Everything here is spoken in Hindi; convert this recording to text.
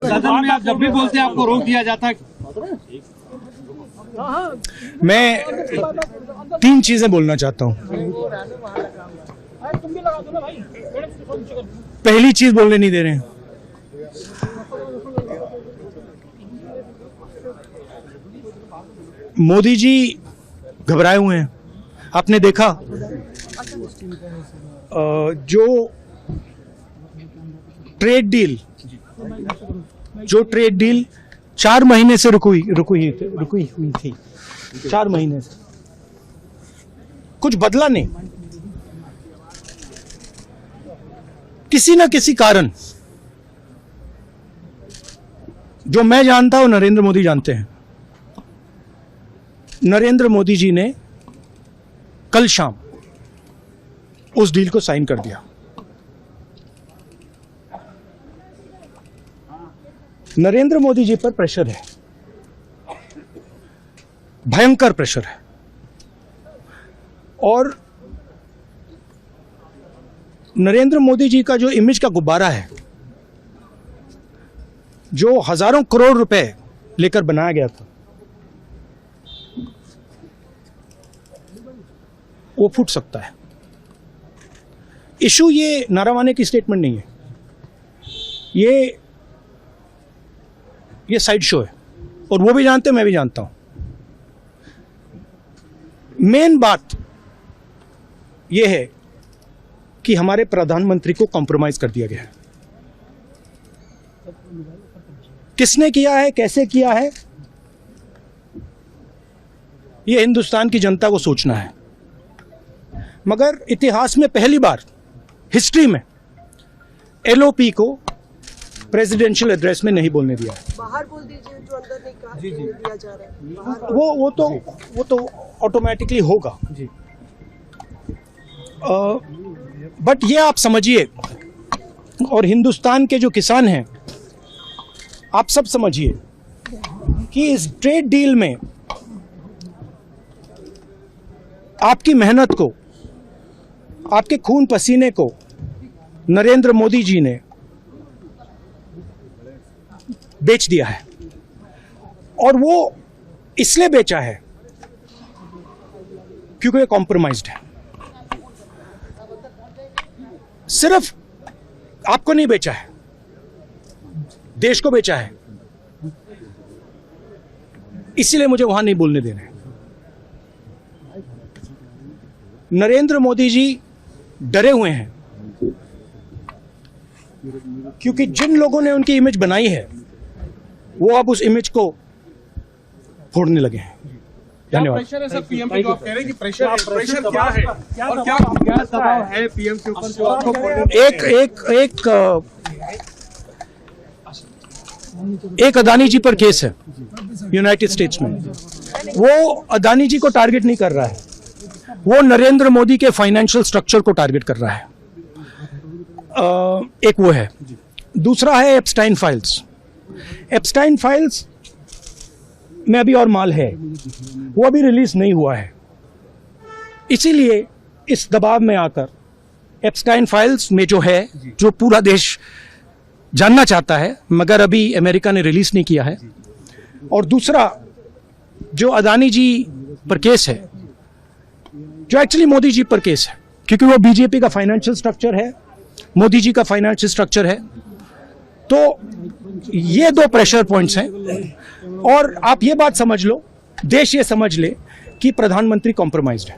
सदन में आप जब भी बोलते हैं आपको रोक दिया जाता है। मैं 3 चीजें बोलना चाहता हूं। पहली चीज बोलने नहीं दे रहे हैं। मोदी जी घबराए हुए हैं। आपने देखा जो ट्रेड डील 4 महीने से रुकी हुई थी 4 महीने से कुछ बदला नहीं। किसी न किसी कारण, जो मैं जानता हूं नरेंद्र मोदी जानते हैं, नरेंद्र मोदी जी ने कल शाम उस डील को साइन कर दिया। नरेंद्र मोदी जी पर प्रेशर है, भयंकर प्रेशर है। और नरेंद्र मोदी जी का जो इमेज का गुब्बारा है, जो हजारों करोड़ रुपए लेकर बनाया गया था, वो फूट सकता है। इशू ये नारावाने की स्टेटमेंट नहीं है, ये साइड शो है, और वो भी जानते हैं, मैं भी जानता हूं। मेन बात ये है कि हमारे प्रधानमंत्री को कॉम्प्रोमाइज कर दिया गया है। किसने किया है, कैसे किया है, ये हिंदुस्तान की जनता को सोचना है। मगर इतिहास में पहली बार हिस्ट्री में एलओपी को प्रेसिडेंशियल एड्रेस में नहीं बोलने दिया है। बाहर बोल दीजिए, जो अंदर नहीं कहा दिया जा रहा है। वो तो ऑटोमेटिकली होगा जी। बट ये आप समझिए, और हिंदुस्तान के जो किसान हैं, आप सब समझिए कि इस ट्रेड डील में आपकी मेहनत को, आपके खून पसीने को नरेंद्र मोदी जी ने बेच दिया है। और वो इसलिए बेचा है क्योंकि ये कॉम्प्रोमाइज्ड है। सिर्फ आपको नहीं बेचा है, देश को बेचा है। इसीलिए मुझे वहां नहीं बोलने देना है। नरेंद्र मोदी जी डरे हुए हैं क्योंकि जिन लोगों ने उनकी इमेज बनाई है, वो अब उस इमेज को फोड़ने लगे हैं। धन्यवाद। प्रेशर है सर पीएम पे, जो आप कह रहे हैं कि प्रेशर क्या है और क्या दबाव है पीएम के ऊपर जो आपको एक अदानी जी पर केस है यूनाइटेड स्टेट्स में। वो अदानी जी को टारगेट नहीं कर रहा है, वो नरेंद्र मोदी के फाइनेंशियल स्ट्रक्चर को टारगेट कर रहा है। एक वो है। दूसरा है एप्स्टाइन फाइल्स। एप्स्टाइन फाइल्स में अभी और माल है, वो अभी रिलीज नहीं हुआ है। इसीलिए इस दबाव में आकर एप्स्टाइन फाइल्स में जो है, जो पूरा देश जानना चाहता है, मगर अभी अमेरिका ने रिलीज नहीं किया है। और दूसरा जो अदानी जी पर केस है, जो एक्चुअली मोदी जी पर केस है, क्योंकि वो बीजेपी का फाइनेंशियल स्ट्रक्चर है, मोदी जी का फाइनेंशियल स्ट्रक्चर है। तो ये 2 प्रेशर पॉइंट्स हैं। और आप ये बात समझ लो, देश ये समझ ले कि प्रधानमंत्री कॉम्प्रोमाइज्ड है।